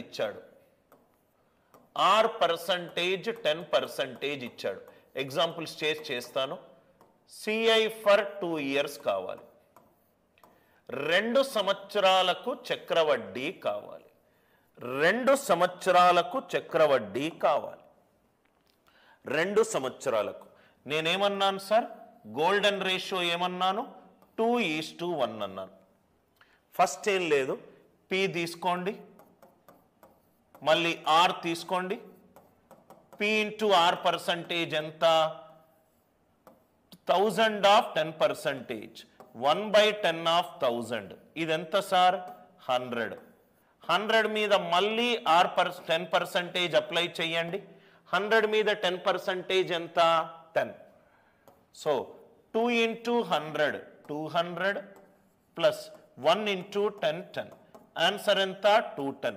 ఇచ్చాడు, are percentage 10% ఇచ్చాడు. Examples చేస్తాను. సిఐ ఫర్ 2 years కావాలి, 2 సంవత్సరాలకు చక్రవడ్డీ కావాలి, 2 సంవత్సరాలకు చక్రవడ్డీ కావాలి, 2 సంవత్సరాలకు. నేనేమన్నాను సార్? గోల్డెన్ రేషియో ఏమన్నాను? 2:1 అన్నాను. ఫస్ట్ ఏం లేదు, పి తీసుకోండి, మళ్ళీ ఆర్ తీసుకోండి. పి ఇంటూ ఆర్ పర్సంటేజ్ ఎంత? 1000 ఆఫ్ 10%, 1/10 ఆఫ్ 1000. ఇది ఎంత సార్? 100. 100 మీద మళ్ళీ ఆర్ 10% అప్లై చేయండి. 100 మీద 10% ఎంత? 10. So 2 into 100 200 plus 1 into 10 10. Answer ఎంత? 210.